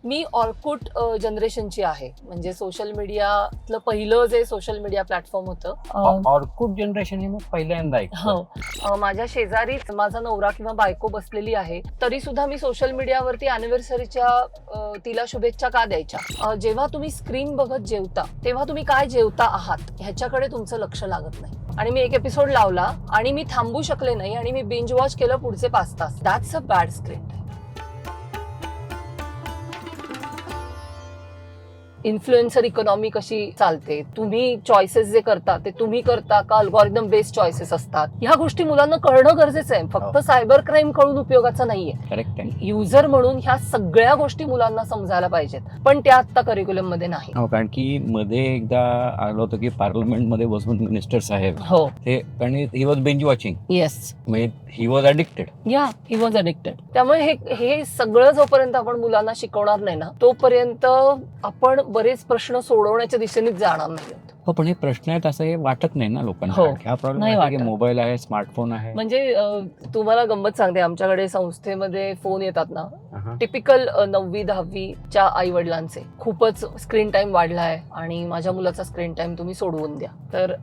मी Orkut जनरेशनची आहे, म्हणजे social मीडियातलं पहिलं जे सोशल मीडिया प्लॅटफॉर्म होतं. ऑर्कुट जनरेशन हे मग पहिल्यांदा हो, माझ्या शेजारीच माझा नवरा किंवा बायको बसलेली आहे, तरी सुद्धा मी सोशल मीडियावरती अॅनिव्हर्सरीच्या तिला शुभेच्छा का द्यायच्या? जेव्हा तुम्ही स्क्रीन बघत जेवता तेव्हा तुम्ही काय जेवता आहात ह्याच्याकडे तुमचं लक्ष लागत नाही. आणि मी एक एपिसोड लावला आणि मी थांबू शकले नाही आणि मी बिंज वॉच केलं पुढचे 5 तास. That's a bad screen time. Influencer economy कशी चालते, तुम्ही चॉईसेस जे करता ते तुम्ही करता का अल्गोरिदम बेस्ड चॉईसेस असतात, ह्या गोष्टी मुलांना कळणं गरजेचं आहे. फक्त सायबर क्राईम कळून उपयोगाचं नाहीये. करेक्ट आहे. युजर म्हणून ह्या सगळ्या गोष्टी मुलांना समजायला पाहिजेत, पण त्या आता करिक्युलम मध्ये नाही. हो, कारण की मध्ये एकदा आलं होतं की पार्लमेंट मध्ये बसून मिनिस्टर साहेब हो, ते, कारण he was binge watching, yes, म्हणजे ही वॉज अडिक्टेड. या ही वॉज अडिक्टेड. त्यामुळे हे सगळं जोपर्यंत आपण मुलांना शिकवणार नाही ना, तोपर्यंत आपण बरेच प्रश्न सोडवण्याच्या दिशेनेच जाणार नाही. हो, पण हे प्रश्न आहेत असं हे वाटत नाही ना लोकांना. हो, हा प्रॉब्लेम नाही आहे की वाटत. मोबाईल आहे, स्मार्टफोन आहे. म्हणजे तुम्हाला गंमत सांगते, आमच्याकडे संस्थेमध्ये फोन येतात ना, अहं. टिपिकल 9वी 10वीच्या आई वडिलांचे, खूपच स्क्रीन टाइम वाढलाय आणि माझ्या मुलाचा स्क्रीन टाइम तुम्ही सोडवून द्या. तर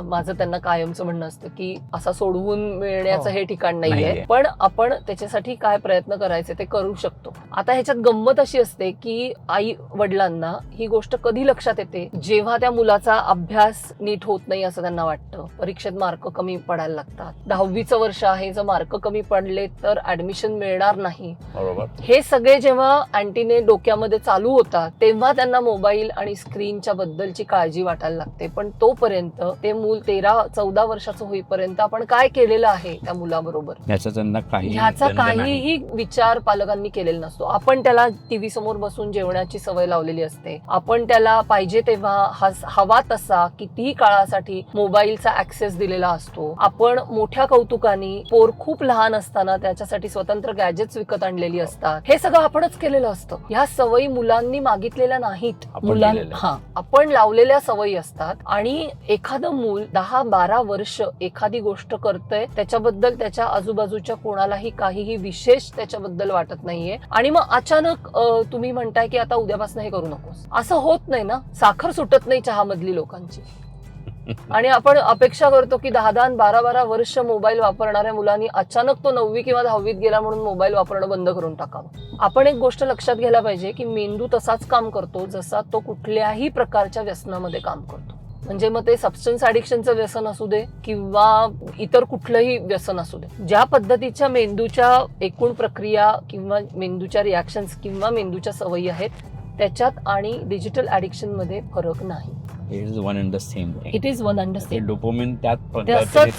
माझं त्यांना कायमचं म्हणणं असतं की असा सोडवून मिळण्याचं हे ठिकाण नाहीये, पण आपण त्याच्यासाठी काय प्रयत्न करायचे ते करू शकतो. आता ह्याच्यात गंमत अशी असते की आई वडिलांना ही गोष्ट कधी लक्षात येते, जेव्हा त्या मुलाचा अभ्यास नीट होत नाही असं त्यांना वाटतं, परीक्षेत मार्क कमी पडायला लागतात, 10वीचं वर्ष आहे, जर मार्क कमी पडले तर ऍडमिशन मिळणार नाही, बरोबर. हे सगळे जेव्हा अँटीने डोक्यामध्ये चालू होतात तेव्हा त्यांना मोबाईल आणि स्क्रीनच्या बद्दलची काळजी वाटायला लागते. पण तोपर्यंत ते मूल 13-14 वर्षाचं होईपर्यंत आपण काय केलेलं आहे त्या मुलाबरोबर ह्याचा त्यांना ह्याचा काहीही विचार पालकांनी केलेला नसतो. आपण त्याला टीव्ही समोर बसून जेवण्याची सवय लावलेली असते, आपण त्याला पाहिजे तेव्हा हवा तसा कितीही काळासाठी मोबाईलचा ऍक्सेस दिलेला असतो. आपण मोठ्या कौतुकाने पोर खूप लहान असताना त्याच्यासाठी स्वतंत्र गॅजेट्स विकत आणलेली असतात. हे सगळं आपणच केलेलं असतं. ह्या सवयी मुलांनी मागितलेल्या नाहीत, आपण लावलेल्या सवयी असतात. आणि एखादं मूल 10-12 वर्ष एखादी गोष्ट करतंय, त्याच्याबद्दल त्याच्या आजूबाजूच्या कोणालाही काहीही विशेष त्याच्याबद्दल वाटत नाहीये, आणि मग अचानक तुम्ही म्हणताय की आता उद्यापासून हे करू नकोस. असं होत नाही ना, साखर सुटत नाही चहामधली लोकांची. आणि आपण अपेक्षा करतो की 10-10, 12-12 वर्ष मोबाईल वापरणाऱ्या मुलांनी अचानक तो 9वी किंवा 10वीत गेला म्हणून मोबाईल वापरणं बंद करून टाकावं. आपण एक गोष्ट लक्षात घ्यायला पाहिजे की मेंदू तसाच काम करतो जसा तो कुठल्याही प्रकारच्या व्यसनामध्ये काम करतो. म्हणजे मग ते सबस्टन्स ऍडिक्शनचं व्यसन असू दे किंवा इतर कुठलंही व्यसन असू दे, ज्या पद्धतीच्या मेंदूच्या एकूण प्रक्रिया किंवा मेंदूच्या रिॲक्शन्स किंवा मेंदूच्या सवयी आहेत, त्याच्यात आणि डिजिटल ऍडिक्शन मध्ये फरक नाही. It is one and the same. It is one and the same. Dopamine त्यात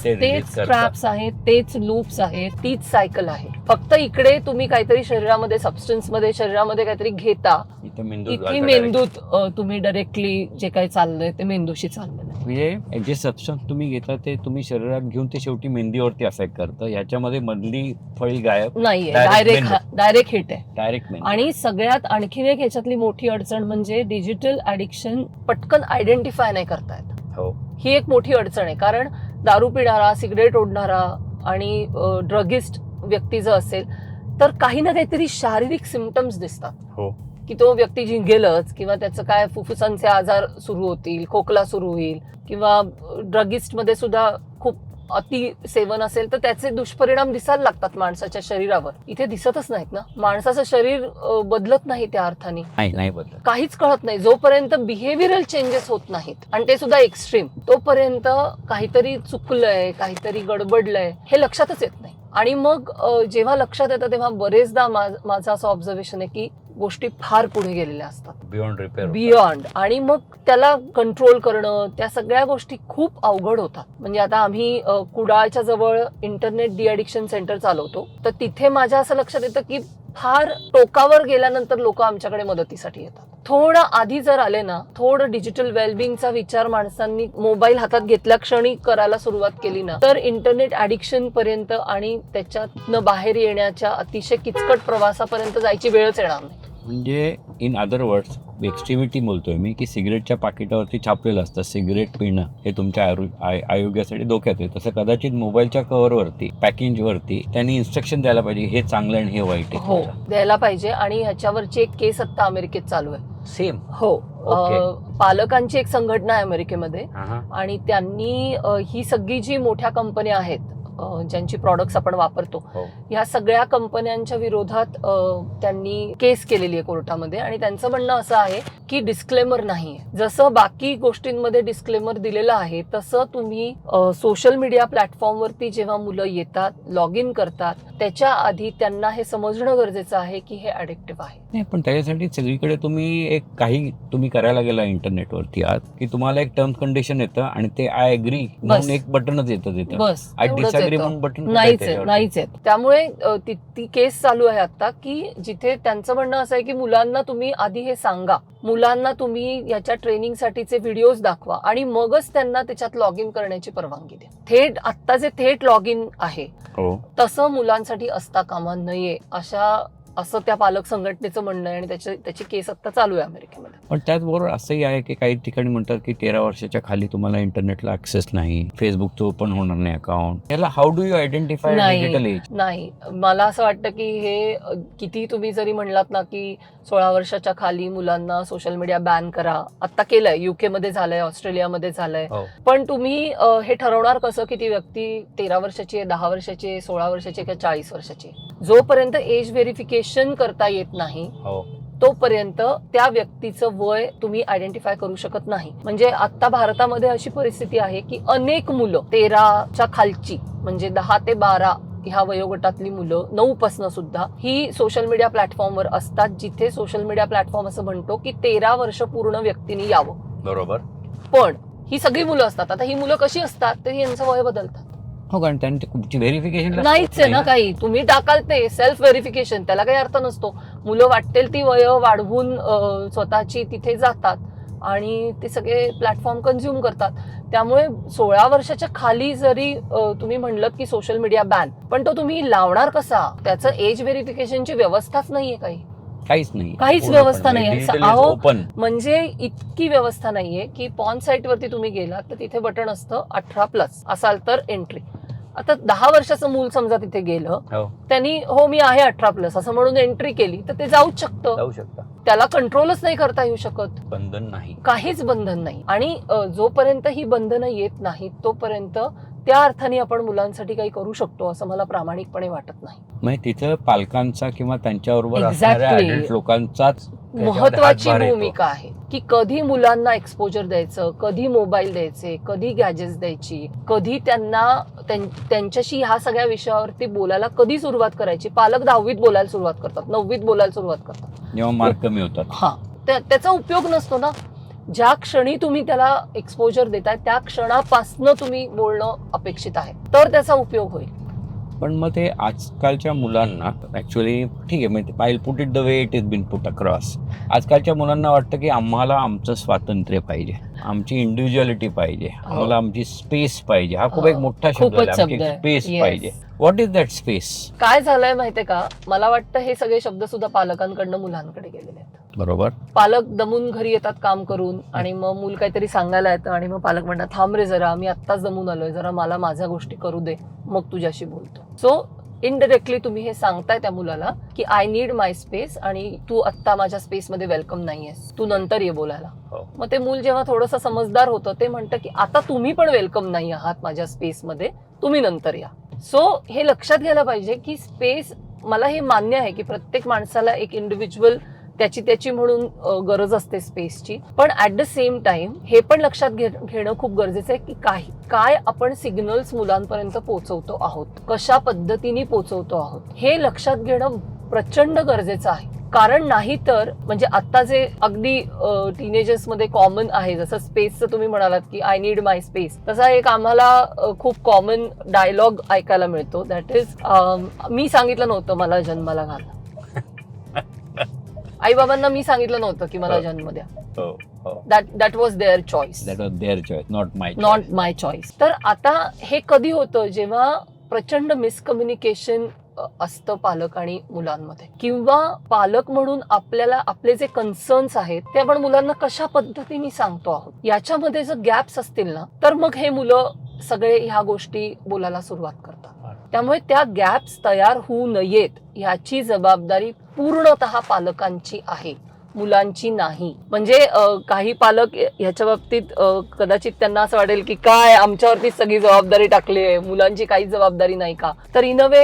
तेच ट्रॅप्स आहेत, तेच लूप्स आहेत, तीच सायकल आहे. फक्त इकडे तुम्ही काहीतरी शरीरामध्ये सबस्टन्स मध्ये शरीरामध्ये काहीतरी घेता, इथे मेंदूत तुम्ही डायरेक्टली जे काही चाललंय ते मेंदूशी चाललेलं आहे. म्हणजे जे सबस्टन्स तुम्ही घेता ते तुम्ही शरीरात घेऊन ते शेवटी मेंदीवरती अफेक्ट करतं. याच्यामध्ये मधली फळी गायब नाहीये, डायरेक्ट हिट आहे, डायरेक्ट. आणि सगळ्यात आणखीन एक ह्याच्यातली मोठी अडचण म्हणजे डिजिटल ऍडिक्शन पटकन आयडेंटिफाय नाही करता येत. हो, ही एक मोठी अडचण आहे. कारण दारू पिणारा, सिगरेट ओढणारा आणि ड्रगिस्ट व्यक्ती जर असेल तर काही ना काहीतरी शारीरिक सिम्पटम्स दिसतात. हो, की तो व्यक्ती झिंगेलच, किंवा त्याचं काय फुफ्फुसांचे आजार सुरू होतील, खोकला सुरू होईल, किंवा ड्रगिस्ट मध्ये सुद्धा खूप अति सेवन असेल तर त्याचे दुष्परिणाम दिसायला लागतात माणसाच्या शरीरावर. इथे दिसतच नाहीत ना, माणसाचं शरीर बदलत नाही त्या अर्थाने, नाही बदलत, काहीच कळत नाही. जोपर्यंत बिहेव्हिअरल चेंजेस होत नाहीत आणि ते सुद्धा एक्स्ट्रीम, तोपर्यंत काहीतरी चुकलंय, काहीतरी गडबडलंय हे लक्षातच येत नाही. आणि मग जेव्हा लक्षात येतं तेव्हा बरेचदा माझं असं ऑब्झर्वेशन आहे की गोष्टी फार पुढे गेलेल्या असतात, बियॉन्ड. आणि मग त्याला कंट्रोल करणं, त्या सगळ्या गोष्टी खूप अवघड होतात. म्हणजे आता आम्ही कुडाळच्या जवळ इंटरनेट डी ॲडिक्शन सेंटर चालवतो, तर तिथे माझ्या असं लक्षात येतं की फार टोकावर गेल्यानंतर लोक आमच्याकडे मदतीसाठी येतात. थोडं आधी जर आले ना, थोडं डिजिटल वेलबिंगचा विचार माणसांनी मोबाईल हातात घेतल्या क्षणी करायला सुरुवात केली ना, तर इंटरनेट ऍडिक्शन पर्यंत आणि त्याच्यातनं बाहेर येण्याच्या अतिशय किचकट प्रवासापर्यंत जायची वेळच येणार नाही. म्हणजे इन अदर वर्ड्स एक्स्ट्रीमिटी बोलतोय मी, की सिगरेटच्या पाकिटावरती छापलेलं असतं सिगरेट पिणं हे तुमच्या आरोग्यासाठी धोक्यात आहे. तसं कदाचित मोबाईलच्या कव्हरवरती पॅकेजवरती त्यांनी इन्स्ट्रक्शन द्यायला पाहिजे, हे चांगलं आणि हे वाईट आहे. हो, द्यायला पाहिजे. आणि ह्याच्यावरची एक केस आता अमेरिकेत चालू आहे. सेम. हो. Okay. पालकांची एक संघटना आहे अमेरिकेमध्ये, हा. आणि त्यांनी ही सगळी जी मोठ्या कंपन्या आहेत ज्यांची प्रॉडक्ट्स आपण वापरतो, हो. ह्या सगळ्या कंपन्यांच्या विरोधात त्यांनी केस केलेली आहे कोर्टामध्ये. आणि त्यांचं म्हणणं असं आहे की डिस्क्लेमर नाहीये. जसं बाकी गोष्टींमध्ये डिस्क्लेमर दिलेलं आहे, तसं तुम्ही सोशल मीडिया प्लॅटफॉर्मवरती जेव्हा मुलं येतात, लॉग इन करतात, त्याच्या आधी त्यांना हे समजणं गरजेचं आहे की हे ॲडिक्टिव्ह आहे. नाही, पण त्याच्यासाठी सगळीकडे तुम्ही करायला गेला इंटरनेटवरती आज, की तुम्हाला एक टर्म कंडिशन येतं आणि ते आय एग्री म्हणून एक बटनच येतं तिथं. बस आय एवढंच डिसएग्री येतं. म्हणून बटन नाहीच आहे. त्यामुळे ती केस चालू आहे आता, की जिथे त्यांचं म्हणणं असं आहे की मुलांना तुम्ही आधी हे सांगा, मुलांना तुम्ही याच्या ट्रेनिंगसाठीचे व्हिडिओज दाखवा आणि मगच त्यांना त्याच्यात लॉग इन करण्याची परवानगी द्या. आत्ता जे थेट लॉग इन आहे हो. तसं मुलांसाठी असता कामा नये असं त्या पालक संघटनेचं म्हणणं आहे. आणि त्याची केस आता चालू आहे अमेरिकेमध्ये. पण त्याचबरोबर असंही आहे की काही ठिकाणी म्हणतात की 13 वर्षाच्या खाली तुम्हाला इंटरनेटला ऍक्सेस नाही, फेसबुकचं ओपन होणार नाही अकाउंट. याला how do you identify digital age? नाही, मला असं वाटतं की हे किती तुम्ही जरी म्हणलात ना की 16 वर्षाच्या खाली मुलांना सोशल मीडिया बॅन करा, आता केलंय, युके मध्ये झालंय, ऑस्ट्रेलियामध्ये झालंय, पण तुम्ही हे ठरवणार कसं की ती व्यक्ती 13 वर्षाची आहे, 10 वर्षाची आहे, 16 वर्षाची आहे, 40 वर्षाची आहे? जोपर्यंत एज व्हेरिफिकेशन करता येत नाही तोपर्यंत त्या व्यक्तीचं वय तुम्ही आयडेंटिफाय करू शकत नाही. म्हणजे आता भारतामध्ये अशी परिस्थिती आहे की अनेक मुलं 13च्या खालची, म्हणजे 10 ते 12 ह्या वयोगटातली मुलं, 9 पासून सुद्धा ही सोशल मीडिया प्लॅटफॉर्मवर असतात, जिथे सोशल मीडिया प्लॅटफॉर्म असं म्हणतो की 13 वर्ष पूर्ण व्यक्तीने यावं. बरोबर. पण ही सगळी मुलं असतात. आता ही मुलं कशी असतात, ते यांचं वय बदलतात. हो, कारण त्यांची व्हेरिफिकेशन नाहीच आहे ना काही. तुम्ही टाकाल ते सेल्फ व्हेरिफिकेशन, त्याला काही अर्थ नसतो. मुलं वाटेल ती वय वाढवून स्वतःची तिथे जातात आणि ते सगळे प्लॅटफॉर्म कन्झ्युम करतात. त्यामुळे 16 वर्षाच्या खाली जरी तुम्ही म्हणलं की सोशल मीडिया बॅन, पण तो तुम्ही लावणार कसा? त्याचं एज व्हेरिफिकेशनची व्यवस्थाच नाहीये. काहीच व्यवस्था नाही. म्हणजे इतकी व्यवस्था नाहीये की पॉर्न साईट वरती तुम्ही गेलात तर तिथे बटन असतं 18+ असाल तर एंट्री. आता 10 वर्षाचं मूल समजा तिथे गेलं, त्यांनी हो मी आहे 18+ असं म्हणून एंट्री केली तर ते जाऊच शकतं. त्याला कंट्रोलच नाही करता येऊ शकत. बंधन नाही, काहीच बंधन नाही. आणि जोपर्यंत ही बंधनं येत नाहीत तोपर्यंत त्या अर्थाने आपण मुलांसाठी काही करू शकतो असं मला प्रामाणिकपणे वाटत नाही. म्हणजे तिथं पालकांचा किंवा त्यांच्याबरोबर असणाऱ्या ऍडल्ट लोकांचाच महत्वाची भूमिका आहे की कधी मुलांना एक्सपोजर द्यायचं, कधी मोबाईल द्यायचे, कधी गॅजेट्स द्यायची, कधी त्यांना त्यांच्याशी ह्या सगळ्या विषयावरती बोलायला कधी सुरुवात करायची. पालक 10वीत बोलायला सुरुवात करतात, 9वीत बोलायला सुरुवात करतात, जेव्हा मार्क कमी होतात. हा, त्याचा उपयोग नसतो ना. ज्या क्षणी तुम्ही त्याला एक्सपोजर देताय त्या क्षणापासनं तुम्ही बोलणं अपेक्षित आहे, तर त्याचा उपयोग होईल. पण मग ते आजकालच्या मुलांना ऍक्च्युअली ठीक आहे, म्हणजे I put it the way it is been put across. आजकालच्या मुलांना वाटतं की आम्हाला आमचं स्वातंत्र्य पाहिजे, आमची इंडिव्हिज्युअलिटी पाहिजे, आम्हाला आमची स्पेस पाहिजे. हा खूप एक मोठा शब्द आहे, स्पेस पाहिजे. What is that space? काय झालंय माहितीये का, मला वाटतं हे सगळे शब्द सुद्धा पालकांकडनं मुलांकडे गेलेले आहेत. बरोबर. पालक दमून घरी येतात काम करून आणि मग मूल काहीतरी सांगायला येतं आणि मग पालक म्हणतात थांब रे जरा, मी आत्ताच दमून आलोय, जरा मला माझ्या गोष्टी करू दे, मग तुझ्याशी बोलतो. सो इनडायरेक्टली तुम्ही हे सांगताय त्या मुलाला की आय नीड माय स्पेस आणि तू आत्ता माझ्या स्पेस मध्ये वेलकम नाहीयेस, तू नंतर ये बोलायला. मग ते मूल जेव्हा थोडंसं समजदार होतं ते म्हणतं की आता तुम्ही पण वेलकम नाही आहात माझ्या स्पेस मध्ये, तुम्ही नंतर या. सो हे लक्षात घ्यायला पाहिजे की स्पेस, मला हे मान्य आहे की प्रत्येक माणसाला एक इंडिव्हिज्युअल त्याची म्हणून गरज असते स्पेसची, पण ऍट द सेम टाइम हे पण लक्षात घेणं खूप गरजेचं आहे की काय आपण सिग्नल्स मुलांपर्यंत पोहोचवतो आहोत, कशा पद्धतीने पोहोचवतो आहोत, हे लक्षात घेणं प्रचंड गरजेचं आहे. कारण नाही तर म्हणजे आता जे अगदी टीनेजर्स मध्ये कॉमन आहे, जसं स्पेसचं तुम्ही म्हणालात की आय नीड माय स्पेस, तसा एक आम्हाला खूप कॉमन डायलॉग ऐकायला मिळतो, दॅट इज मी सांगितलं नव्हतं मला जन्माला घाला. आई बाबांना मी सांगितलं नव्हतं की मला जन्म द्या. That was their choice, not my choice. तर आता हे कधी होतं जेव्हा प्रचंड मिसकम्युनिकेशन असतं पालक आणि मुलांमध्ये, किंवा पालक म्हणून आपल्याला आपले जे कन्सर्न्स आहेत ते आपण मुलांना कशा पद्धतीने सांगतो आहोत, याच्यामध्ये जर गॅप्स असतील ना, तर मग हे मुलं सगळे ह्या गोष्टी बोलायला सुरुवात करतात. त्यामुळे त्या गॅप्स तयार होऊ नयेत याची जबाबदारी पूर्णतः पालकांची आहे, मुलांची नाही. म्हणजे काही पालक ह्याच्या बाबतीत कदाचित त्यांना असं वाटेल की काय आमच्यावरती सगळी जबाबदारी टाकली आहे, मुलांची काहीच जबाबदारी नाही का. तर इन अ वे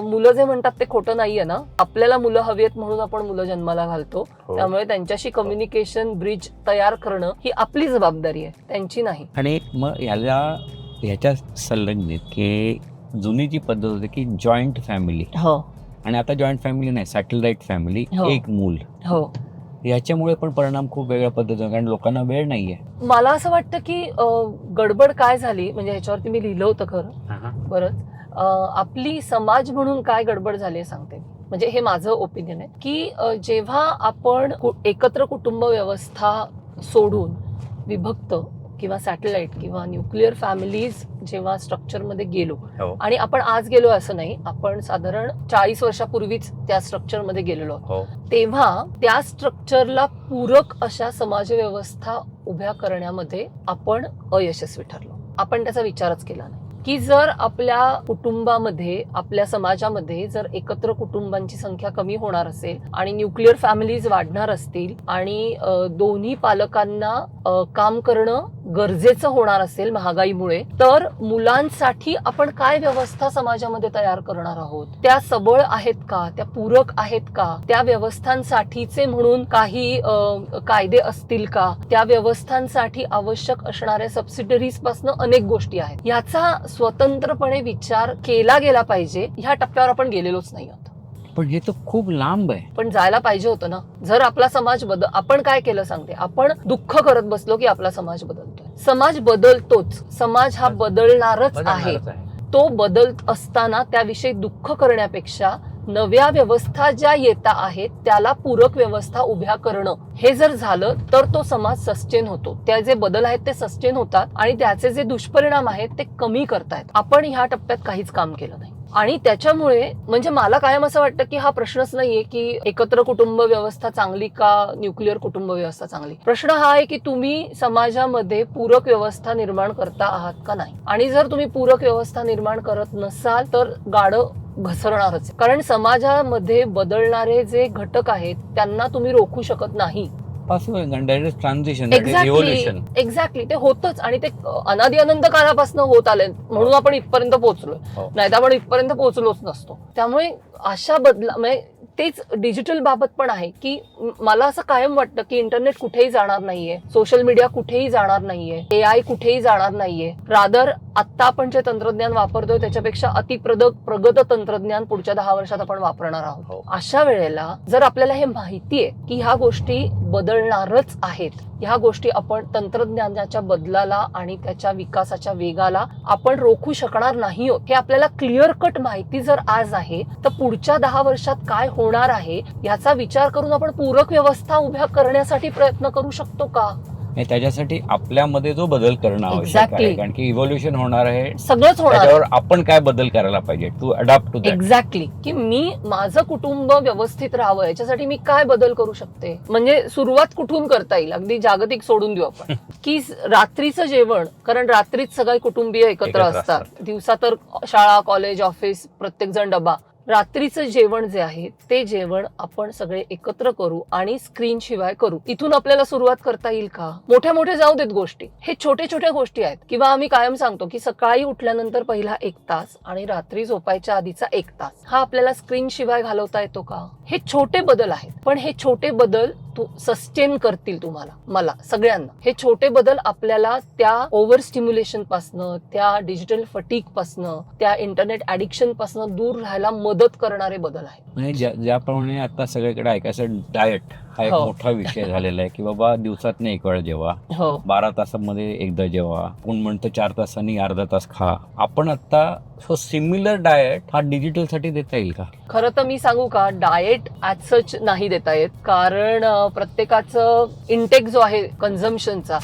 मुलं जे म्हणतात ते खोटं नाहीये ना. आपल्याला मुलं हवी आहेत म्हणून आपण मुलं जन्माला घालतो. त्यामुळे त्यांच्याशी कम्युनिकेशन ब्रिज तयार करणं ही आपली जबाबदारी आहे, त्यांची नाही. आणि मग ह्याच्या संलग्नित की जुनी जी पद्धत होती की जॉईंट फॅमिली, आणि आता जॉईंट फॅमिली नाही, सॅटेलाइट फॅमिली, एक मूल, याच्यामुळे पण परिणाम खूप वेगळ्या पद्धतीने, कारण लोकांना वेळ नाहीये. मला असं वाटतं की गडबड काय झाली, म्हणजे ह्याच्यावरती मी लिहिलं होतं खरं बरंच. आपली समाज म्हणून काय गडबड झाली आहे सांगते. म्हणजे हे माझं ओपिनियन आहे की जेव्हा आपण एकत्र कुटुंब व्यवस्था सोडून विभक्त किंवा सॅटेलाइट किंवा न्यूक्लिअर फॅमिलीज जेव्हा स्ट्रक्चरमध्ये गेलो, आणि आपण आज गेलो असं नाही, आपण साधारण 40 वर्षापूर्वीच त्या स्ट्रक्चरमध्ये गेलेलो आहोत, तेव्हा त्या स्ट्रक्चरला पूरक अशा समाजव्यवस्था उभ्या करण्यामध्ये आपण अयशस्वी ठरलो. आपण त्याचा विचारच केला नाही की जर आपल्या कुटुंबामध्ये, आपल्या समाजामध्ये जर एकत्र कुटुंबांची संख्या कमी होणार असेल आणि न्यूक्लिअर फॅमिलीज वाढणार असतील आणि दोन्ही पालकांना काम करणं गरजेचं होणार असेल महागाईमुळे, तर मुलांसाठी आपण काय व्यवस्था समाजामध्ये तयार करणार आहोत, त्या सबळ आहेत का, त्या पूरक आहेत का, त्या व्यवस्थांसाठीचे म्हणून काही कायदे असतील का, त्या व्यवस्थांसाठी आवश्यक असणाऱ्या सबसिडरीज पासून अनेक गोष्टी आहेत, याचा स्वतंत्रपणे विचार केला गेला पाहिजे. ह्या टप्प्यावर आपण गेलेलोच नाही आहोत. पण हे तर खूप लांब आहे. पण जायला पाहिजे होतं ना. जर आपला समाज आपण काय केलं सांगते, आपण दुःख करत बसलो की आपला समाज बदलतोय. समाज बदलतोच, समाज हा बदलणारच आहे. तो बदलत असताना त्याविषयी दुःख करण्यापेक्षा नव्या व्यवस्था ज्या येता आहेत त्याला पूरक व्यवस्था उभ्या करणं, हे जर झालं तर तो समाज सस्टेन होतो. त्या जे बदल आहेत ते सस्टेन होतात आणि त्याचे जे दुष्परिणाम आहेत ते कमी करतायत. आपण ह्या टप्प्यात काहीच काम केलं नाही. आणि त्याच्यामुळे म्हणजे मला कायम असं वाटतं की हा प्रश्नच नाहीये की एकत्र कुटुंब व्यवस्था चांगली का न्यूक्लिअर कुटुंब व्यवस्था चांगली. प्रश्न हा आहे की तुम्ही समाजामध्ये पूरक व्यवस्था निर्माण करता आहात का नाही. आणि जर तुम्ही पूरक व्यवस्था निर्माण करत नसाल तर गाडं घसरणारच. कारण समाजामध्ये बदलणारे जे घटक आहेत त्यांना तुम्ही रोखू शकत नाही. ट्रान्झिशन, एक्झॅक्टली ते होतच. आणि ते अनादि अनंत काळापासून होत आले म्हणून आपण इथपर्यंत पोहोचलोय, नाही तर आपण इथपर्यंत पोहोचलोच नसतो. त्यामुळे अशा म्हणजे तेच डिजिटल बाबत पण आहे की मला असं कायम वाटतं की इंटरनेट कुठेही जाणार नाहीये, सोशल मीडिया कुठेही जाणार नाहीये, AI कुठेही जाणार नाहीये. रादर आता आपण जे तंत्रज्ञान वापरतोय त्याच्यापेक्षा प्रगत तंत्रज्ञान पुढच्या 10 वर्षात आपण वापरणार आहोत. अशा वेळेला जर आपल्याला हे माहितीये की ह्या गोष्टी बदलणारच आहेत, ह्या गोष्टी आपण तंत्रज्ञानाच्या बदलाला आणि त्याच्या विकासाच्या वेगाला आपण रोखू शकणार नाही आहोत, हे आपल्याला क्लिअर कट माहिती जर आज आहे, तर पुढच्या 10 वर्षात काय होणार आहे याचा विचार करून आपण पूरक व्यवस्था उभ्या करण्यासाठी प्रयत्न करू शकतो का. त्याच्यासाठी आपल्यामध्ये जो बदल करणं आवश्यक आहे, कारण की इव्होल्युशन होणार आहे, सगळंच होणार. त्याच्यावर आपण काय बदल करायला पाहिजे to adopt to that. Exactly, की मी माझं कुटुंब व्यवस्थित राहावं याच्यासाठी मी काय बदल करू शकते. म्हणजे सुरुवात कुठून करता येईल, अगदी जागतिक सोडून देऊ आपण की रात्रीचं जेवण, कारण रात्रीच सगळे कुटुंबीय एकत्र असतात, दिवसा तर शाळा, कॉलेज, ऑफिस, प्रत्येक जण डबा. रात्रीचं जेवण जे आहे ते जेवण आपण सगळे एकत्र करू आणि स्क्रीन शिवाय करू. इथून आपल्याला सुरुवात करता येईल का. मोठ्या जाऊ देत गोष्टी, हे छोट्या गोष्टी आहेत. किंवा आम्ही कायम सांगतो की सकाळी उठल्यानंतर पहिला 1 तास आणि रात्री झोपायच्या आधीचा 1 तास हा आपल्याला स्क्रीन शिवाय घालवता येतो का. हे छोटे बदल आहेत, पण हे छोटे बदल सस्टेन करतील तुम्हाला, मला, सगळ्यांना. हे छोटे बदल आपल्याला त्या ओव्हर स्टिम्युलेशन पासनं, त्या डिजिटल फटीक पासनं, त्या इंटरनेट ऍडिक्शन पासनं दूर राहायला मदत करणारे बदल आहेत. म्हणजे ज्याप्रमाणे आता सगळीकडे ऐकायचं डाएट हा एक मोठा विषय झालेला आहे की बाबा दिवसात 1 वेळ जेवा, 12 तासामध्ये एकदा जेवा, कोण म्हणतं 4 तासांनी अर्धा तास खा. आपण आता सिमिलर डाएट हा डिजिटल साठी देता येईल का. खरं तर मी सांगू का, डाएट ऍज सच नाही देता येत, कारण प्रत्येकाचं इंटेक जो आहे कन्झम्पशनचा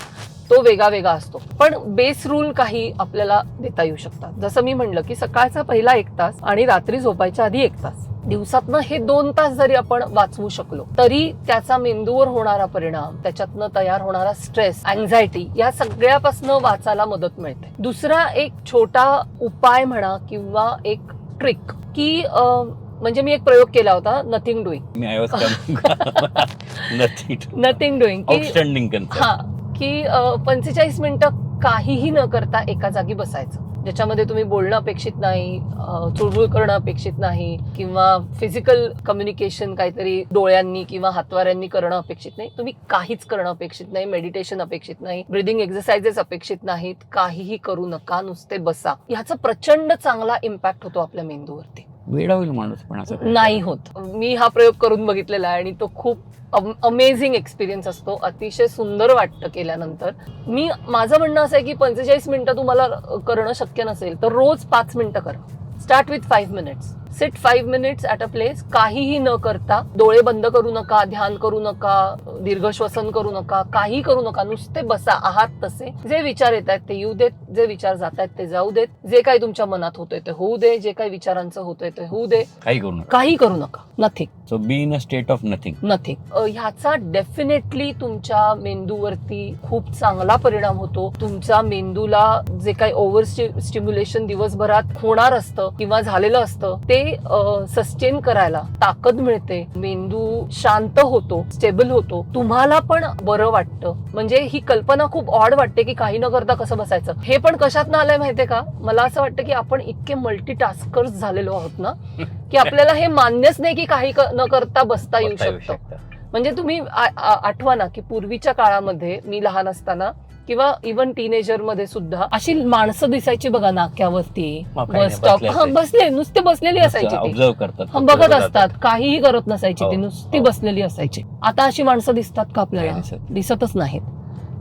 तो वेगळा वेगळा असतो. पण बेस रूल काही आपल्याला देता येऊ शकतात. जसं मी म्हणलं की सकाळचा पहिला 1 तास आणि रात्री झोपायच्या आधी 1 तास, दिवसातनं हे 2 तास जरी आपण वाचवू शकलो तरी त्याचा मेंदूवर होणारा परिणाम, त्याच्यातनं तयार होणारा स्ट्रेस, अँझायटी या सगळ्यापासून वाचायला मदत मिळते. दुसरा एक छोटा उपाय म्हणा किंवा एक ट्रिक की म्हणजे मी एक प्रयोग केला होता, नथिंग डुईंग. मी नथिंग डुईंग आउटस्टँडिंग हा की 45 मिनिटं काहीही न करता एका जागी बसायचं, ज्याच्यामध्ये तुम्ही बोलणं अपेक्षित नाही, चुळबुळ करणं अपेक्षित नाही किंवा फिजिकल कम्युनिकेशन काहीतरी डोळ्यांनी किंवा हातवाऱ्यांनी करणं अपेक्षित नाही. तुम्ही काहीच करणं अपेक्षित नाही, मेडिटेशन अपेक्षित नाही, ब्रीदिंग एक्सरसाइजेस अपेक्षित नाहीत, काहीही करू नका, नुसते बसा. ह्याचा प्रचंड चांगला इम्पॅक्ट होतो आपल्या मेंदूवरती. वेडा होईल माणूस पण असं नाही होत. मी हा प्रयोग करून बघितलेला आहे आणि तो खूप अमेझिंग एक्सपिरियन्स असतो. अतिशय सुंदर वाटतं केल्यानंतर. माझं म्हणणं असं आहे की 45 मिनिटं तुम्हाला करणं शक्य नसेल तर रोज 5 मिनिटं करा. Start with 5 minutes. Sit 5 minutes at a place, काहीही न करता, डोळे बंद करू नका, ध्यान करू नका, दीर्घ श्वसन करू नका, काही करू नका, नुसते बसा आहात तसे. जे विचार येत आहेत ते येऊ देत, जे विचार जात आहेत ते जाऊ देत, जे काही तुमच्या मनात होतंय ते होऊ दे, जे काही विचारांचं होतंय ते होऊ दे, काही करू नका. Nothing. So be in a state of nothing. ह्याचा डेफिनेटली तुमच्या मेंदूवरती खूप चांगला परिणाम होतो. तुमच्या मेंदूला जे काही ओव्हर स्टिम्युलेशन दिवसभरात होणार असतं किंवा झालेलं असतं ते सस्टेन करायला ताकद मिळते. मेंदू शांत होतो, स्टेबल होतो, तुम्हाला पण बरं वाटतं. म्हणजे ही कल्पना खूप ऑड वाटते की काही न करता कसं बसायचं. हे पण कशात ना आलंय माहितीये का? मला असं वाटतं की आपण इतके मल्टीटास्कर्स झालेलो आहोत ना की आपल्याला हे मान्यच नाही की काही न करता बसता येऊ शकतं. म्हणजे तुम्ही आठवा ना की पूर्वीच्या काळामध्ये मी लहान असताना किंवा इव्हन टीनेजर मध्ये सुद्धा अशी माणसं दिसायची बघा नाक्यावरती, बस स्टॉप बसले, नुसते बसलेली असायची, ऑब्झर्व करतात, बघत असतात, काहीही करत नसायची, ती नुसती बसलेली असायची. आता अशी माणसं दिसतात का आपल्याला? दिसतच नाहीत.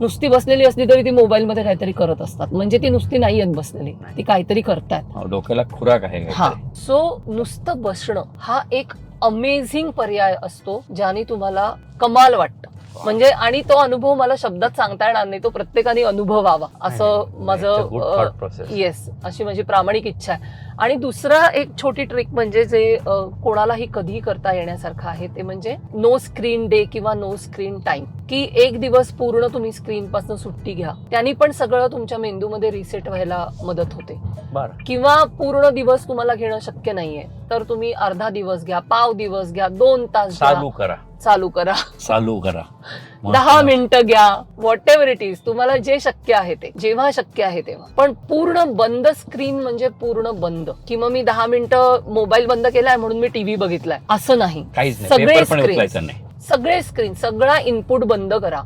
नुसती बसलेली असली तरी ती मोबाईल मध्ये काहीतरी करत असतात. म्हणजे ती नुसती नाही आहेत बसलेली, ती काहीतरी करतात. डोक्याला खुराक आहे. हा. सो नुसतं बसणं हा एक अमेझिंग पर्याय असतो ज्याने तुम्हाला कमाल वाटतं. म्हणजे आणि तो अनुभव मला शब्दात सांगता येणार नाही, तो प्रत्येकाने अनुभवावा असं माझं येस, अशी माझी प्रामाणिक इच्छा आहे. आणि दुसरा एक छोटी ट्रिक म्हणजे जे कोणालाही कधी करता येण्यासारखं आहे ते म्हणजे नो स्क्रीन डे किंवा नो स्क्रीन टाइम. की एक दिवस पूर्ण तुम्ही स्क्रीन पासून सुट्टी घ्या, त्यांनी पण सगळं तुमच्या मेंदूमध्ये रिसेट व्हायला मदत होते. किंवा पूर्ण दिवस तुम्हाला घेणं शक्य नाहीये तर तुम्ही अर्धा दिवस घ्या, पाव दिवस घ्या, 2 तास चालू करा 10 मिनिटं घ्या, व्हॉट एव्हर इट इज, तुम्हाला जे शक्य आहे ते, जेव्हा शक्य आहे तेव्हा. पण पूर्ण बंद स्क्रीन म्हणजे पूर्ण बंद. की मग मी 10 मिनिटं मोबाईल बंद केलाय म्हणून मी टीव्ही बघितलाय असं नाही. सगळे स्क्रीन, सगळा इनपुट बंद करा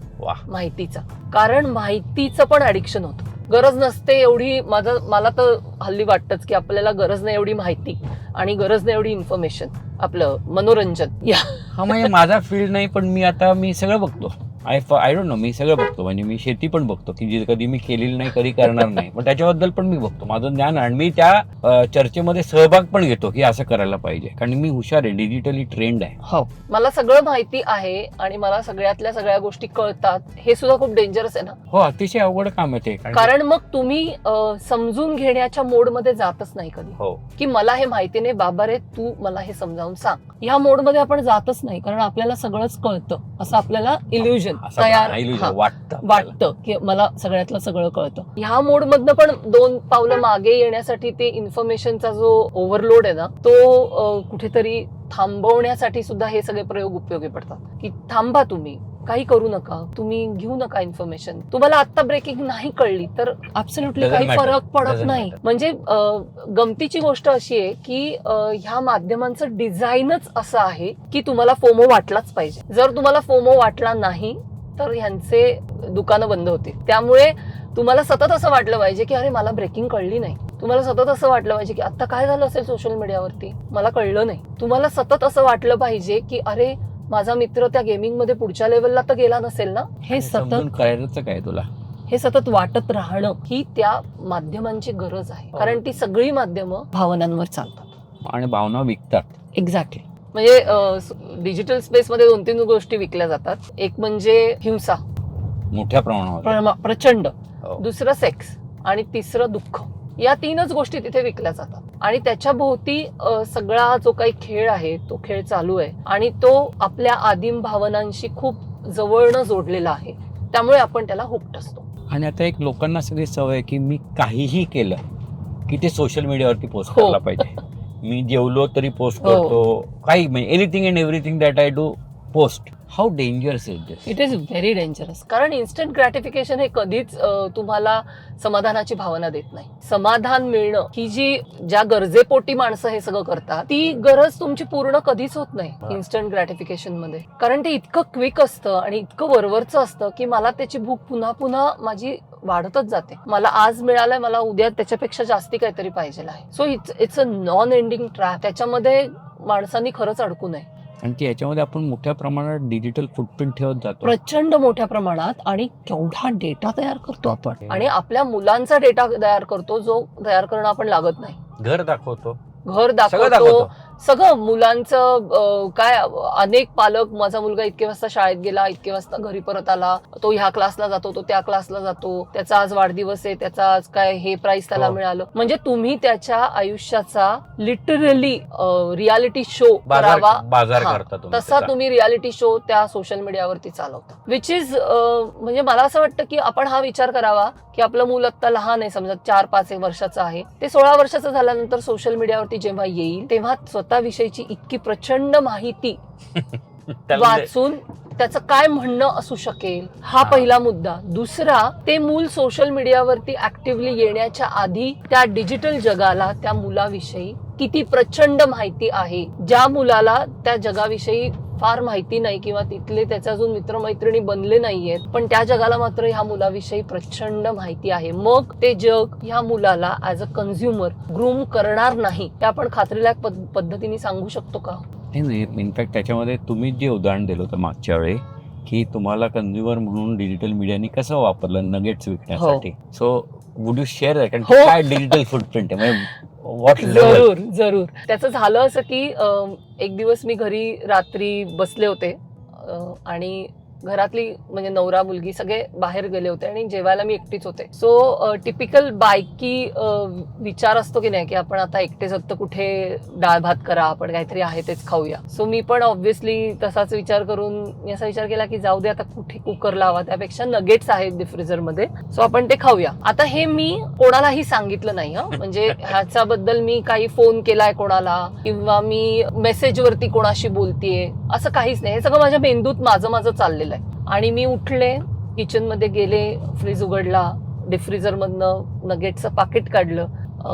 माहितीचा. कारण माहितीचं पण ऍडिक्शन होतं. गरज नसते एवढी, मला तर हल्ली वाटतंच की आपल्याला गरज नाही एवढी माहिती आणि गरज नाही एवढी इन्फॉर्मेशन, आपलं मनोरंजन. हा म्हणजे माझा फील्ड नाही, पण मी सगळं बघतो. आय डोंट नो, मी सगळं बघतो. म्हणजे मी शेती पण बघतो की जी कधी मी केलेली नाही, कधी करणार नाही, पण त्याच्याबद्दल पण मी बघतो. माझं ज्ञान आणि मी त्या चर्चेमध्ये सहभाग पण घेतो की असं करायला पाहिजे, कारण मी हुशार आहे, डिजिटली ट्रेंड आहे. हो, मला सगळं माहिती आहे आणि मला सगळ्यातल्या सगळ्या गोष्टी कळतात. हे सुद्धा खूप डेंजरस आहे ना. हो, अतिशय अवघड काम आहे ते. कारण मग तुम्ही समजून घेण्याच्या मोडमध्ये जातच नाही कधी. हो, की मला हे माहिती नाही बाबा रे, तू मला हे समजावून सांग. ह्या मोडमध्ये आपण जातच नाही, कारण आपल्याला सगळंच कळतं असं आपल्याला इल्युजन तयार वाटतं की मला सगळ्यातलं सगळं कळतं. ह्या मोड मधनं पण 2 पावलं मागे येण्यासाठी ते इन्फॉर्मेशनचा जो ओव्हरलोड आहे ना तो कुठेतरी थांबवण्यासाठी सुद्धा हे सगळे प्रयोग उपयोगी पडतात. की थांबा, तुम्ही काही करू नका, तुम्ही घेऊ नका इन्फॉर्मेशन. तुम्हाला आता ब्रेकिंग नाही कळली तर ऍब्सोल्युटली काही फरक पडत नाही. म्हणजे गमतीची गोष्ट अशी आहे की ह्या माध्यमांचं डिझाईनच असं आहे की तुम्हाला फोमो वाटलाच पाहिजे. जर तुम्हाला फोमो वाटला नाही तर ह्यांचे दुकानं बंद होतील. त्यामुळे तुम्हाला सतत असं वाटलं पाहिजे की अरे मला ब्रेकिंग कळली नाही. तुम्हाला सतत असं वाटलं पाहिजे की आता काय झालं असेल सोशल मीडियावरती, मला कळलं नाही. तुम्हाला सतत असं वाटलं पाहिजे की अरे माझा मित्र त्या गेमिंग मध्ये पुढच्या लेवलला तर गेला नसेल ना. हे सतत करायचं काय तुला, हे सतत वाटत राहणं ही त्या माध्यमांची गरज आहे. कारण ती सगळी माध्यमं भावनांवर चालतात आणि भावना विकतात. एक्झॅक्टली. म्हणजे डिजिटल स्पेसमध्ये 2-3 गोष्टी विकल्या जातात. एक म्हणजे हिंसा, मोठ्या प्रमाणावर. प्रचंड. हो. दुसरं सेक्स आणि तिसरं दुःख. या 3च गोष्टी तिथे विकल्या जातात आणि त्याच्या भोवती सगळा जो काही खेळ आहे तो खेळ चालू आहे आणि तो आपल्या आदिम भावनांशी खूप जवळनं जोडलेला आहे. त्यामुळे आपण त्याला हुक्ड असतो. आणि आता एक लोकांना सगळी सवय आहे की मी काहीही केलं की ते सोशल मीडियावरती पोस्ट हो. करायला पाहिजे. मी जेवलो तरी पोस्ट हो. करतो, काही म्हणजे anything and everything that I do post. How dangerous is this? It is very dangerous. कारण इन्स्टंट ग्रॅटिफिकेशन हे कधीच तुम्हाला समाधानाची भावना देत नाही. समाधान मिळणं ही जी ज्या गरजेपोटी माणसं हे सगळं करतात ती गरज तुमची पूर्ण कधीच होत नाही इन्स्टंट ग्रॅटिफिकेशन मध्ये. कारण ते इतकं क्विक असतं आणि इतकं वरवरचं असतं की मला त्याची भूक पुन्हा पुन्हा माझी वाढतच जाते. मला आज मिळालंय, मला उद्या त्याच्यापेक्षा जास्ती काहीतरी पाहिजे आहे. So it's a non ending trap. त्याच्यामध्ये माणसांनी खरंच अडकू नये. आणि याच्यामध्ये आपण मोठ्या प्रमाणात डिजिटल फुटप्रिंट ठेवत जातो, प्रचंड मोठ्या प्रमाणात. आणि केवढा डेटा तयार करतो आपण आणि आपल्या मुलांचा डेटा तयार करतो जो तयार करणं आपण लागत नाही. घर दाखवतो, घर सगळं दाखवतो, सगळं मुलांचं काय. अनेक पालक, माझा मुलगा इतके वाजता शाळेत गेला, इतके वाजता घरी परत आला, तो ह्या क्लासला जातो, तो त्या क्लासला जातो, त्याचा आज वाढदिवस आहे, त्याचा आज काय हे प्राइस त्याला मिळालं. म्हणजे तुम्ही त्याच्या आयुष्याचा लिटरली रियालिटी शो करावा बाजार करता तसा तुम्ही रियालिटी शो त्या सोशल मीडियावरती चालवता. विच इज म्हणजे मला असं वाटतं की आपण हा विचार करावा की आपलं मूल आता लहान आहे, समजा 4-5 वर्षाचं आहे, ते 16 वर्षाचं झाल्यानंतर सोशल मीडियावरती जेव्हा येईल तेव्हा स्वतःविषयीची इतकी प्रचंड माहिती वाचून त्याचं काय म्हणणं असू शकेल, हा पहिला मुद्दा. दुसरा, ते मूल सोशल मीडियावरती ऍक्टिव्हली येण्याच्या आधी त्या डिजिटल जगाला त्या मुलाविषयी किती प्रचंड माहिती आहे. ज्या मुलाला त्या जगाविषयी फार माहिती नाही किंवा तिथले त्याचे अजून मित्रमैत्रिणी बनले नाहीयेत, पण त्या जगाला मात्र ह्या मुलाविषयी प्रचंड माहिती आहे. मग ते जग ह्या मुलाला ऍज अ कन्झ्युमर ग्रूम करणार नाही ते आपण खात्रीलायक पद्धतीने सांगू शकतो का? नाही. इनफॅक्ट त्याच्यामध्ये तुम्ही जे उदाहरण दिलं होतं मागच्या वेळी की तुम्हाला कन्झ्युमर म्हणून डिजिटल मीडियाने कसं वापरलं नगेट्स विकण्यासाठी. So would you share that? काय डिजिटल फुटप्रिंट आहे म्हणजे व्हॉट लेवल? जरूर. त्याचं झालं असं की एक दिवस मी घरी रात्री बसले होते आणि घरातली म्हणजे नवरा मुलगी सगळे बाहेर गेले होते आणि जेवायला मी एकटीच होते. सो टिपिकल बायकी विचार असतो की नाही की आपण आता एकटेच होतं, कुठे डाळ भात करा, आपण काहीतरी आहे तेच खाऊया. सो मी पण ऑब्व्हियसली तसाच विचार करून मी असा विचार केला की जाऊ दे आता, कुठे कुकर लावा, त्यापेक्षा नगेट्स आहेत डिफ्रीजर मध्ये, सो आपण ते खाऊया. आता हे मी कोणालाही सांगितलं नाही म्हणजे ह्याच्याबद्दल मी काही फोन केलाय कोणाला किंवा मी मेसेजवरती कोणाशी बोलतेय असं काहीच नाही. हे सगळं माझ्या मेंदूत माझं चाललेलं. आणि मी उठले, किचन मध्ये गेले, फ्रीज उघडला, डिफ्रीजर मधनं नगेट्सचं पाकिट काढलं,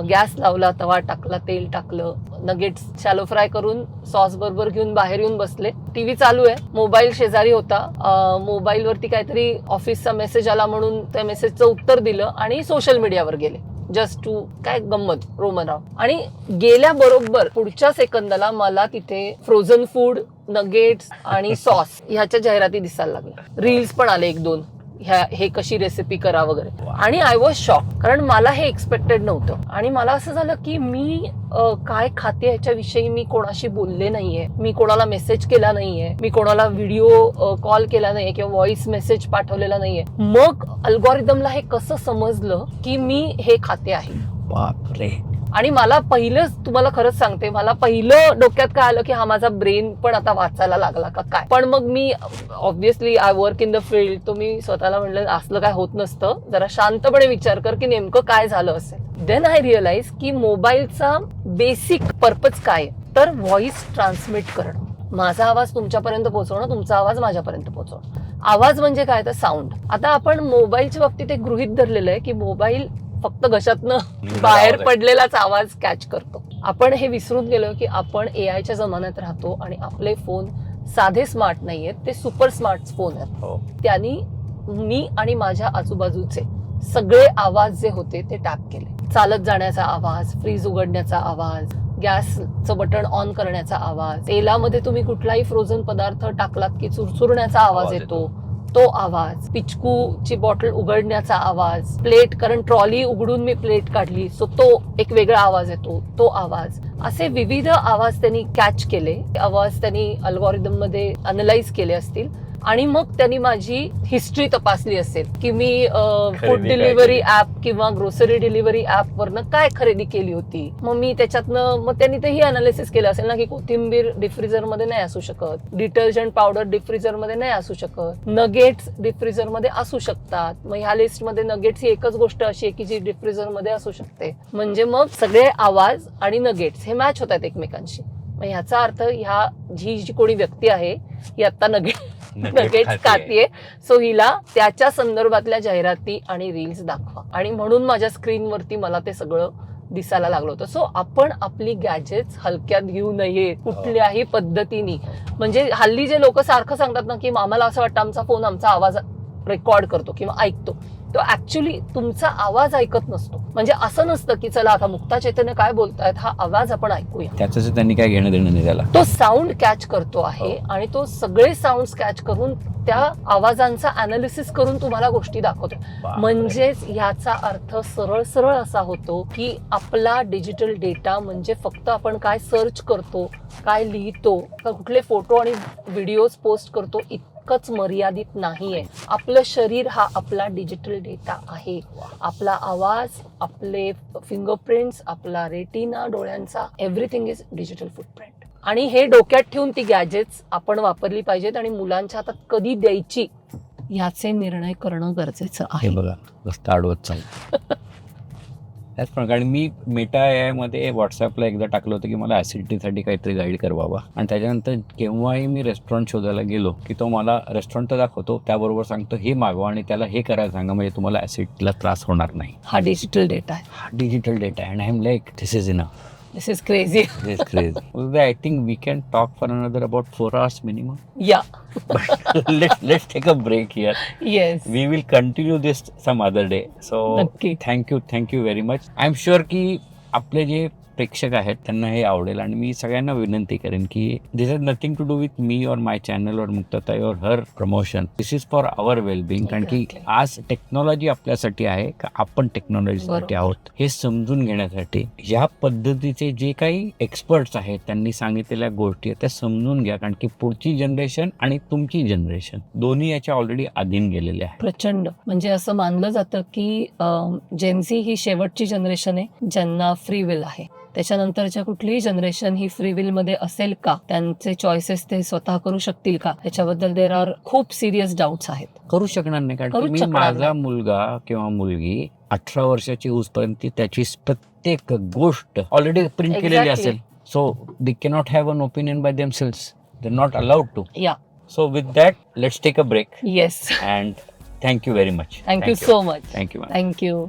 गॅस लावला, तवा टाकला, तेल टाकलं, नगेट्स शॅलो फ्राय करून सॉस बरोबर घेऊन बाहेर येऊन बसले. टीव्ही चालू आहे, मोबाईल शेजारी होता, मोबाईल वरती काहीतरी ऑफिसचा मेसेज आला म्हणून त्या मेसेजचं उत्तर दिलं आणि सोशल मीडियावर गेले. जस्ट टू काय गंमत रोमनराव. आणि गेल्याबरोबर पुढच्या सेकंदाला मला तिथे फ्रोझन फूड, नगेट्स आणि सॉस ह्याच्या जाहिराती दिसायला लागल्या. रील्स पण आले 1-2 हे कशी रेसिपी करा वगैरे. आणि आय वॉज शॉक, कारण मला हे एक्सपेक्टेड नव्हतं. आणि मला असं झालं की मी काय खाते ह्याच्याविषयी मी कोणाशी बोलले नाहीये, मी कोणाला मेसेज केला नाहीये, मी कोणाला व्हिडिओ कॉल केला नाहीये किंवा व्हॉइस मेसेज पाठवलेला नाहीये. मग अल्गोरिदमला हे कसं समजलं की मी हे खाते आहे? बापरे. आणि मला पहिलंच तुम्हाला खरंच सांगते, मला पहिलं डोक्यात काय आलं की हा माझा ब्रेन पण आता वाचायला लागला का काय. पण मग मी obviously I work in the field, तो मी स्वतःला म्हणलं असलं काय होत नसतं, जरा शांतपणे विचार कर की नेमकं काय झालं असेल. देन आय रिअलाइज की मोबाईलचा बेसिक पर्पज काय, तर व्हॉइस ट्रान्समिट करणं, माझा आवाज तुमच्यापर्यंत पोहोचवणं, तुमचा आवाज माझ्यापर्यंत पोहोचवणं. आवाज म्हणजे काय, तर साऊंड. आता आपण मोबाईलच्या बाबतीत एक गृहीत धरलेलं आहे की मोबाईल फक्त घशातनं बाहेर पडलेलाच आवाज कॅच करतो. आपण हे विसरून गेलो की आपण एआयच्या जमान्यात राहतो आणि आपले फोन साधे स्मार्ट नाहीयेत, ते सुपर स्मार्ट फोन आहेत. त्यांनी मी आणि माझ्या आजूबाजूचे सगळे आवाज जे होते ते टॅप केले. चालत जाण्याचा आवाज, फ्रीज उघडण्याचा आवाज, गॅसचं बटन ऑन करण्याचा आवाज, तेलामध्ये तुम्ही कुठलाही फ्रोझन पदार्थ टाकलात की चुरचुरण्याचा आवाज येतो, तो आवाज, पिचकूची बॉटल उघडण्याचा आवाज, प्लेट, कारण ट्रॉली उघडून मी प्लेट काढली सो तो एक वेगळा आवाज येतो, तो आवाज. असे विविध आवाज त्यांनी कॅच केले, आवाज त्यांनी अल्गोरिदम मध्ये अनलाइज केले असतील आणि मग त्यांनी माझी हिस्ट्री तपासली असेल की मी फूड खरेदी काय डिलिव्हरी केली. ऍप किंवा ग्रोसरी डिलिव्हरी ऍप वरनं काय खरेदी केली होती. मग मी त्याच्यातनं मग त्यांनी तेही अनालिसिस केलं असेल ना की कोथिंबीर डिफ्रीझर मध्ये नाही असू शकत, डिटर्जंट पावडर डिफ्रीझर मध्ये नाही असू शकत, नगेट्स डिफ्रीझर मध्ये असू शकतात. मग ह्या लिस्ट मध्ये नगेट्स ही एकच गोष्ट अशी आहे की जी डिफ्रीझर मध्ये असू शकते. म्हणजे मग सगळे आवाज आणि नगेट्स हे मॅच होतात एकमेकांशी. मग ह्याचा अर्थ ह्या जी कोणी व्यक्ती आहे ही आता नगेट्स खातीये, सो हिला त्याच्या संदर्भातल्या जाहिराती आणि रील्स दाखवा. आणि म्हणून माझ्या स्क्रीनवरती मला ते सगळं दिसायला लागलं होतं. सो आपण आपली गॅजेट्स हलक्यात घेऊ नये कुठल्याही पद्धतीने. म्हणजे हल्ली जे लोक सारखं सांगतात ना की आम्हाला असं वाटतं आमचा फोन आमचा आवाज रेकॉर्ड करतो किंवा ऐकतो, तो ऍक्च्युली तुमचा आवाज ऐकत नसतो. म्हणजे असं नसतं की चला आता मुक्ता चैतन्य काय बोलतायत हा आवाज आपण ऐकूया. त्याचं त्यांनी काय घेणं देणं नाही त्याला. तो साऊंड कॅच करतो आहे आणि तो सगळे साऊंड कॅच करून त्या आवाजांचा अनालिसिस करून तुम्हाला गोष्टी दाखवतो. म्हणजेच ह्याचा अर्थ सरळ सरळ असा होतो की आपला डिजिटल डेटा म्हणजे फक्त आपण काय सर्च करतो, काय लिहितो, कुठले फोटो आणि व्हिडिओज पोस्ट करतो इतकंच मर्यादित नाहीये. आपलं शरीर हा आपला डिजिटल डेटा आहे. आपला आवाज, आपले फिंगरप्रिंट्स, आपला रेटिना डोळ्यांचा, एव्हरीथिंग इज डिजिटल फुटप्रिंट. आणि हे डोक्यात ठेवून ती गॅजेट्स आपण वापरली पाहिजेत आणि मुलांच्या हातात कधी द्यायची याचे निर्णय करणं गरजेचं हे आहे. बघा रस्ता अडवत चालतो. त्याचप्रमाणे कारण मी मेटा AI मध्ये व्हॉट्सअपला एकदा टाकलं होतं की मला ऍसिडिटीसाठी काहीतरी गाईड करवावा, आणि त्याच्यानंतर केव्हाही मी रेस्टॉरंट शोधायला गेलो की तो मला रेस्टॉरंट तर दाखवतो, त्याबरोबर सांगतो हे मागवा आणि त्याला हे करायला सांगा म्हणजे तुम्हाला ऍसिडिटीला त्रास होणार नाही. हा डिजिटल डेटा आहे. हा डिजिटल डेटा आहे. And I am like this is enough. This is crazy. This is crazy. I think we can talk for another about 4 hours minimum. या But let's take a break here. Yes. We will continue this some other day. So नक्की. thank you very much. I'm sure की आपले जे प्रेक्षक आहेत त्यांना हे आवडेल, आणि मी सगळ्यांना विनंती करेन की this is nothing to do with me और माय चॅनल और मुक्ताताई और her promotion. This is for our wellbeing. कारण की Exactly. आज टेक्नॉलॉजी आपल्यासाठी आहे का आपण टेक्नॉलॉजीसाठी बरोबर. आहोत हे समजून घेण्यासाठी या पद्धतीचे जे काही एक्सपर्ट्स आहेत त्यांनी सांगितलेल्या गोष्टी आहेत त्या समजून घ्या. कारण की पुढची जनरेशन आणि तुमची जनरेशन दोन्ही याच्या ऑलरेडी अधीन गेलेले आहे. प्रचंड. म्हणजे असं मानलं जातं की जेनझी ही शेवटची जनरेशन आहे ज्यांना फ्री विल आहे. त्याच्यानंतरच्या कुठलीही जनरेशन ही फ्री विल मध्ये असेल का, त्यांचे चॉईसेस ते स्वतः करू शकतील का, याच्याबद्दल देर आर खूप सिरियस डाऊट्स आहेत. करू शकणार नाही. कारण की करूच मी शकणार माझा नाही. मुलगा किंवा मुलगी 18 वर्षाची होऊसपर्यंत त्याची प्रत्येक गोष्ट ऑलरेडी प्रिंट केलेली Exactly. असेल. So they cannot have an opinion by themselves. They not allowed to. Yeah. So with that let's take a break yes. And thank you very much. Thank you so much. Thank you. Thank you.